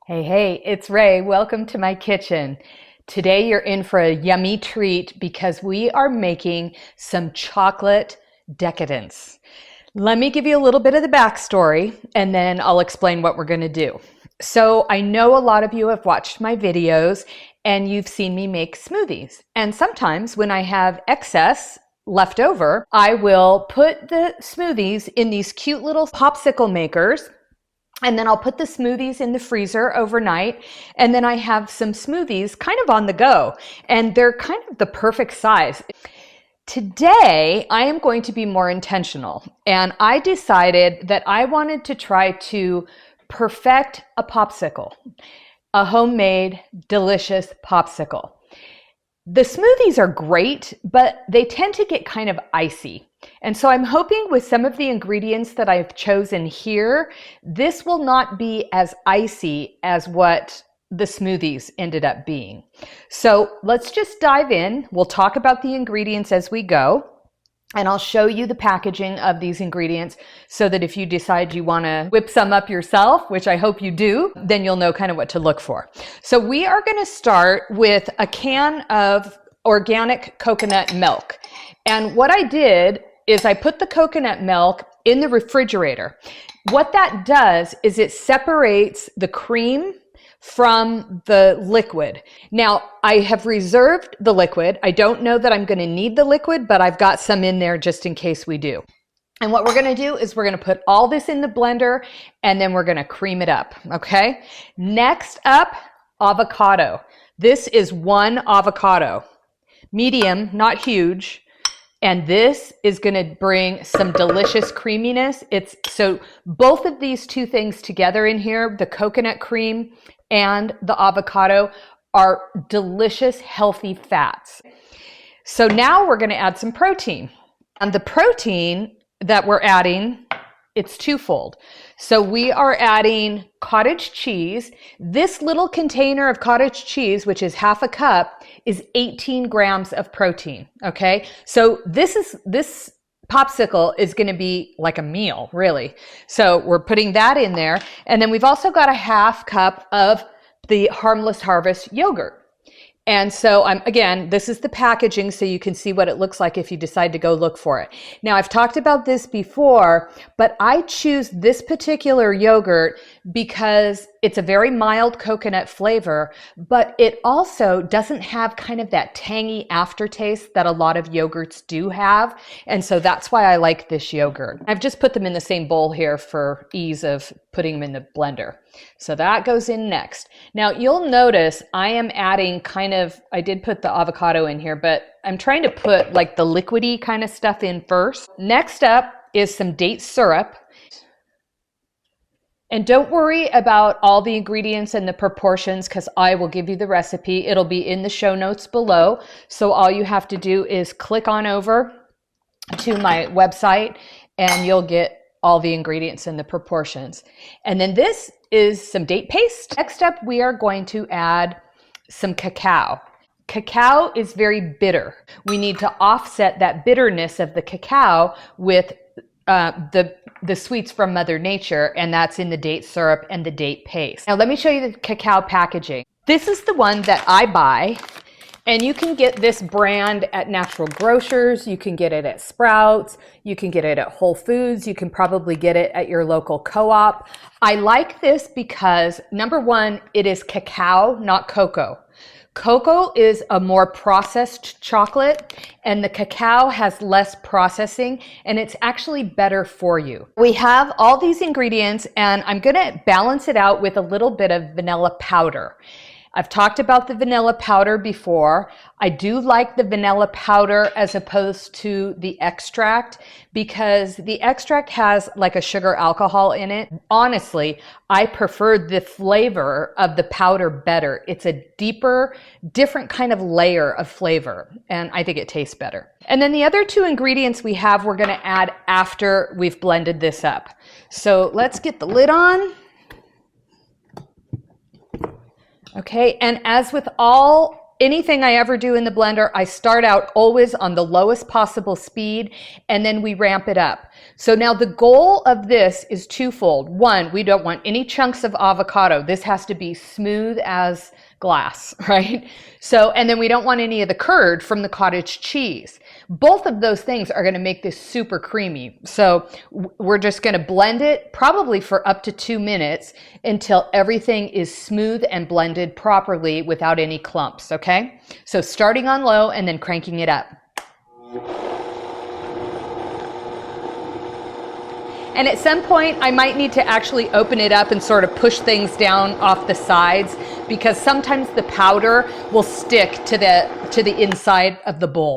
Hey, it's Ray. Welcome to my kitchen. Today you're in for a yummy treat because we are making some chocolate decadence. Let me give you a little bit of the backstory and then I'll explain what we're going to do. So I know a lot of you have watched my videos and you've seen me make smoothies. And sometimes when I have excess left over, I will put the smoothies in these cute little popsicle makers. And then I'll put the smoothies in the freezer overnight. And then I have some smoothies kind of on the go. And they're kind of the perfect size. Today, I am going to be more intentional. And I decided that I wanted to try to perfect a popsicle, a homemade, delicious popsicle. The smoothies are great, but they tend to get kind of icy. And so I'm hoping with some of the ingredients that I've chosen here, this will not be as icy as what the smoothies ended up being. So let's just dive in. We'll talk about the ingredients as we go. And I'll show you the packaging of these ingredients so that if you decide you want to whip some up yourself, which I hope you do, then you'll know kind of what to look for. So we are going to start with a can of organic coconut milk. And what I did is I put the coconut milk in the refrigerator. What that does is it separates the cream from the liquid. Now, I have reserved the liquid. I don't know that I'm going to need the liquid, but I've got some in there just in case we do. And what we're going to do is we're going to put all this in the blender and then we're going to cream it up, okay? Next up, avocado. This is one avocado, medium, not huge. And this is going to bring some delicious creaminess. So both of these two things together in here, the coconut cream and the avocado, are delicious, healthy fats. So now we're going to add some protein. And the protein that we're adding, it's twofold. So we are adding cottage cheese. This little container of cottage cheese, which is half a cup, is 18 grams of protein, okay? So this popsicle is going to be like a meal, really. So we're putting that in there. And then we've also got a half cup of the Harmless Harvest yogurt. And so again, this is the packaging so you can see what it looks like if you decide to go look for it. Now, I've talked about this before, but I choose this particular yogurt because it's a very mild coconut flavor, but it also doesn't have kind of that tangy aftertaste that a lot of yogurts do have. And so that's why I like this yogurt. I've just put them in the same bowl here for ease of putting them in the blender. So that goes in next. Now you'll notice I am adding I did put the avocado in here, but I'm trying to put like the liquidy kind of stuff in first. Next up is some date syrup. And don't worry about all the ingredients and the proportions because I will give you the recipe. It'll be in the show notes below. So all you have to do is click on over to my website and you'll get all the ingredients and the proportions. And then this is some date paste. Next up, we are going to add some cacao. Cacao is very bitter. We need to offset that bitterness of the cacao with the sweets from Mother Nature, and that's in the date syrup and the date paste. Now let me show you the cacao packaging. This is the one that I buy, and you can get this brand at natural grocers, you can get it at Sprouts, you can get it at Whole Foods, you can probably get it at your local co-op. I like this because, number one, it is cacao, not cocoa. Cocoa is a more processed chocolate and the cacao has less processing and it's actually better for you. We have all these ingredients and I'm going to balance it out with a little bit of vanilla powder. I've talked about the vanilla powder before. I do like the vanilla powder as opposed to the extract because the extract has like a sugar alcohol in it. Honestly, I prefer the flavor of the powder better. It's a deeper, different kind of layer of flavor, and I think it tastes better. And then the other two ingredients we have, we're going to add after we've blended this up. So let's get the lid on. Okay, and as with all anything I ever do in the blender, I start out always on the lowest possible speed, and then we ramp it up. So now the goal of this is twofold. One, we don't want any chunks of avocado. This has to be smooth as glass, right? So, and then we don't want any of the curd from the cottage cheese. Both of those things are going to make this super creamy. So we're just going to blend it probably for up to 2 minutes until everything is smooth and blended properly without any clumps, okay? So starting on low and then cranking it up. And at some point, I might need to actually open it up and sort of push things down off the sides, because sometimes the powder will stick to the inside of the bowl.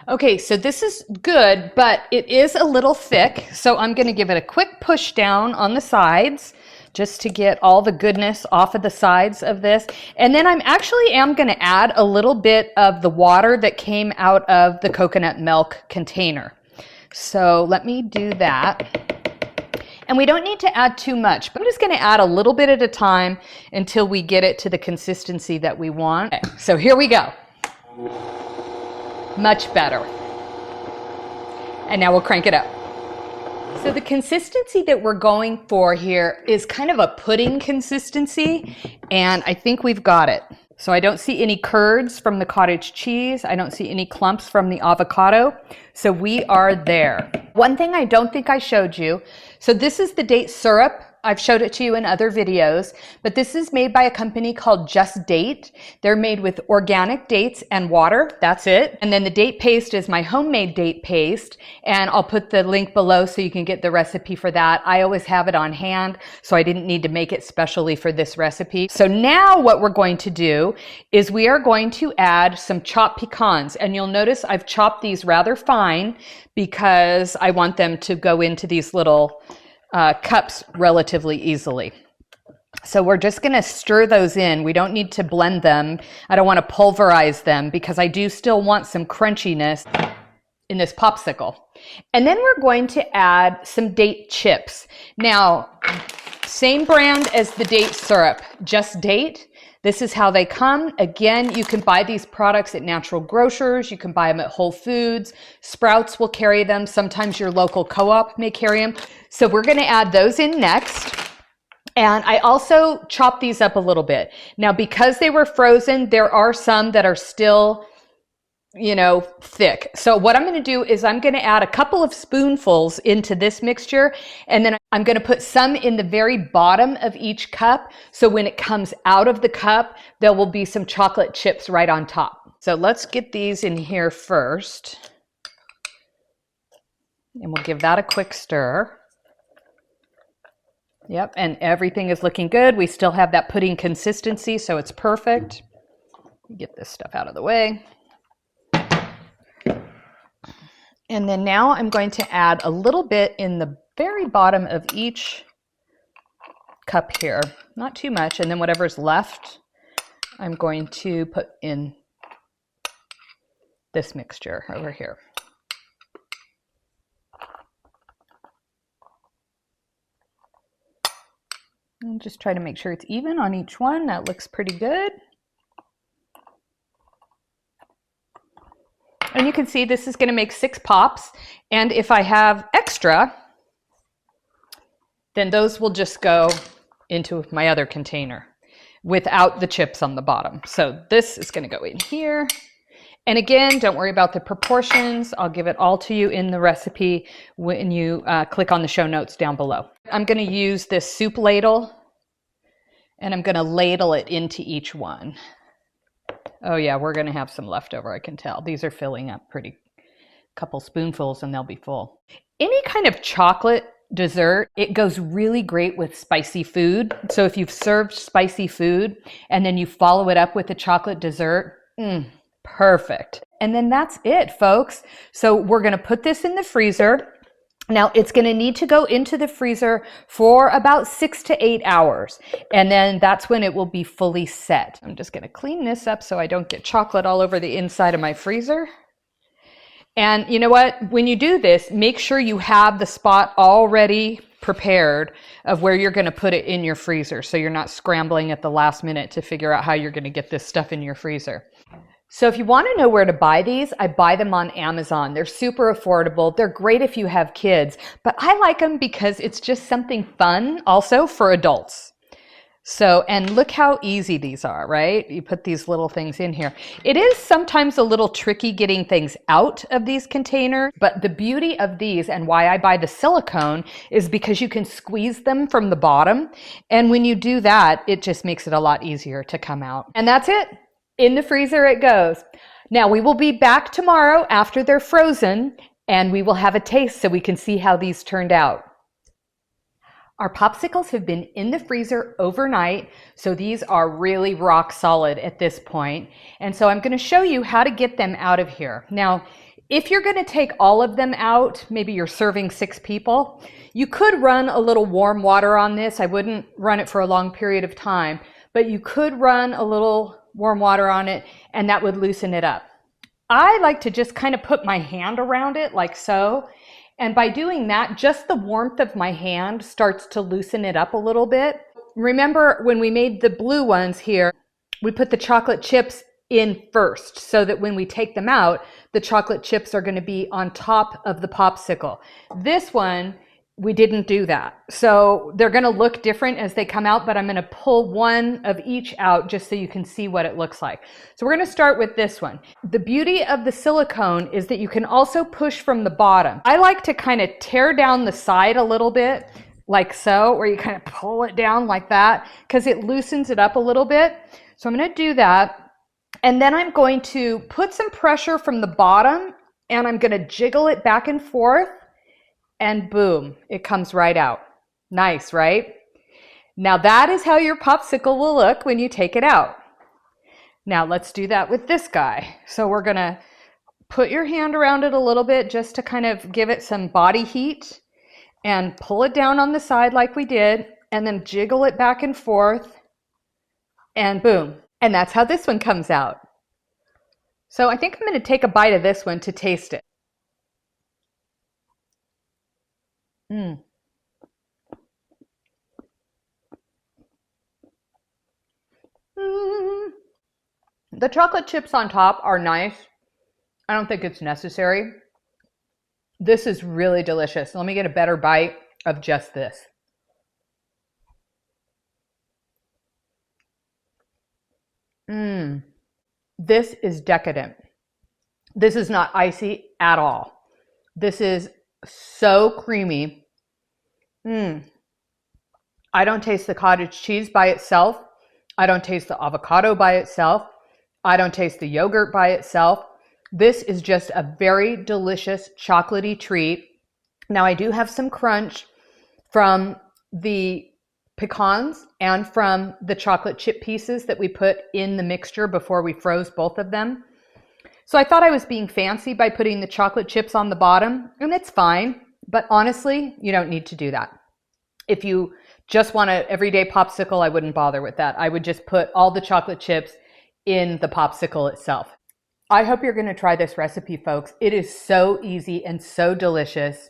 Okay, so this is good, but it is a little thick, so I'm going to give it a quick push down on the sides just to get all the goodness off of the sides of this. And then I'm going to add a little bit of the water that came out of the coconut milk container. So let me do that. And we don't need to add too much, but I'm just going to add a little bit at a time until we get it to the consistency that we want. Okay, so here we go. Much better. And now we'll crank it up. So the consistency that we're going for here is kind of a pudding consistency, and I think we've got it. So I don't see any curds from the cottage cheese. I don't see any clumps from the avocado. So we are there. One thing I don't think I showed you, so this is the date syrup. I've showed it to you in other videos, but this is made by a company called Just Date. They're made with organic dates and water. That's it. And then the date paste is my homemade date paste, and I'll put the link below so you can get the recipe for that. I always have it on hand, so I didn't need to make it specially for this recipe. So now what we're going to do is we are going to add some chopped pecans, and you'll notice I've chopped these rather fine because I want them to go into these little cups relatively easily. So we're just going to stir those in. We don't need to blend them. I don't want to pulverize them because I do still want some crunchiness in this popsicle. And then we're going to add some date chips. Now, same brand as the date syrup, Just Date. This is how they come. Again, you can buy these products at natural grocers. You can buy them at Whole Foods. Sprouts will carry them. Sometimes your local co-op may carry them. So we're going to add those in next. And I also chopped these up a little bit. Now, because they were frozen, there are some that are still, thick. So what I'm going to do is I'm going to add a couple of spoonfuls into this mixture, and then I'm going to put some in the very bottom of each cup. So when it comes out of the cup, there will be some chocolate chips right on top. So let's get these in here first. And we'll give that a quick stir. Yep, and everything is looking good. We still have that pudding consistency, so it's perfect. Get this stuff out of the way. And then now I'm going to add a little bit in the very bottom of each cup here. Not too much, and then whatever's left, I'm going to put in this mixture over here. And just try to make sure it's even on each one. That looks pretty good. And you can see this is going to make 6 pops. And if I have extra, then those will just go into my other container without the chips on the bottom. So this is going to go in here. And again, don't worry about the proportions. I'll give it all to you in the recipe when you click on the show notes down below. I'm going to use this soup ladle, and I'm going to ladle it into each one. Oh yeah, we're going to have some leftover, I can tell. These are filling up pretty, couple spoonfuls and they'll be full. Any kind of chocolate dessert, it goes really great with spicy food. So if you've served spicy food and then you follow it up with a chocolate dessert, perfect. And then that's it, folks. So we're going to put this in the freezer. Now it's going to need to go into the freezer for about 6 to 8 hours. And then that's when it will be fully set. I'm just going to clean this up so I don't get chocolate all over the inside of my freezer. And you know what? When you do this, make sure you have the spot all ready prepared of where you're going to put it in your freezer, so you're not scrambling at the last minute to figure out how you're going to get this stuff in your freezer. So if you want to know where to buy these, I buy them on Amazon. They're super affordable. They're great if you have kids, but I like them because it's just something fun also for adults. So, and look how easy these are, right? You put these little things in here. It is sometimes a little tricky getting things out of these containers, but the beauty of these and why I buy the silicone is because you can squeeze them from the bottom. And when you do that, it just makes it a lot easier to come out. And that's it. In the freezer it goes. Now we will be back tomorrow after they're frozen, and we will have a taste so we can see how these turned out. Our popsicles have been in the freezer overnight, so these are really rock solid at this point. And so I'm going to show you how to get them out of here. Now, if you're going to take all of them out, maybe you're serving 6 people, you could run a little warm water on this. I wouldn't run it for a long period of time, but you could run a little warm water on it and that would loosen it up. I like to just kind of put my hand around it like so. And by doing that, just the warmth of my hand starts to loosen it up a little bit. Remember when we made the blue ones here, we put the chocolate chips in first so that when we take them out, the chocolate chips are going to be on top of the popsicle. This one, we didn't do that. So they're going to look different as they come out, but I'm going to pull one of each out just so you can see what it looks like. So we're going to start with this one. The beauty of the silicone is that you can also push from the bottom. I like to kind of tear down the side a little bit, like so, where you kind of pull it down like that, because it loosens it up a little bit. So I'm going to do that. And then I'm going to put some pressure from the bottom, and I'm going to jiggle it back and forth. And boom, it comes right out. Nice, right? Now that is how your popsicle will look when you take it out. Now let's do that with this guy. So we're gonna put your hand around it a little bit just to kind of give it some body heat and pull it down on the side like we did, and then jiggle it back and forth, and boom. And that's how this one comes out. So I think I'm gonna take a bite of this one to taste it. The chocolate chips on top are nice. I don't think it's necessary. This is really delicious. Let me get a better bite of just this. This is decadent. This is not icy at all. This is so creamy. I don't taste the cottage cheese by itself. I don't taste the avocado by itself. I don't taste the yogurt by itself. This is just a very delicious chocolatey treat. Now I do have some crunch from the pecans and from the chocolate chip pieces that we put in the mixture before we froze both of them. So I thought I was being fancy by putting the chocolate chips on the bottom, and it's fine. But honestly, you don't need to do that. If you just want an everyday popsicle, I wouldn't bother with that. I would just put all the chocolate chips in the popsicle itself. I hope you're going to try this recipe, folks. It is so easy and so delicious.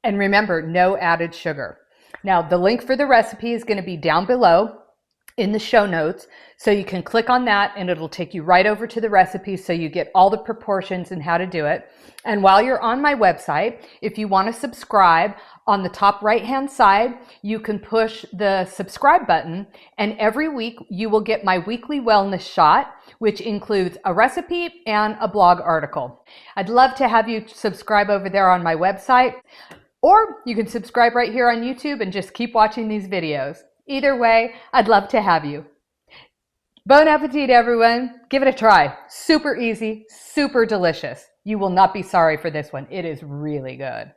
And remember, no added sugar. Now, the link for the recipe is going to be down below in the show notes. So you can click on that and it'll take you right over to the recipe so you get all the proportions and how to do it. And while you're on my website, if you want to subscribe, on the top right-hand side, you can push the subscribe button, and every week you will get my weekly wellness shot, which includes a recipe and a blog article. I'd love to have you subscribe over there on my website, or you can subscribe right here on YouTube and just keep watching these videos. Either way, I'd love to have you. Bon appetit, everyone. Give it a try. Super easy, super delicious. You will not be sorry for this one. It is really good.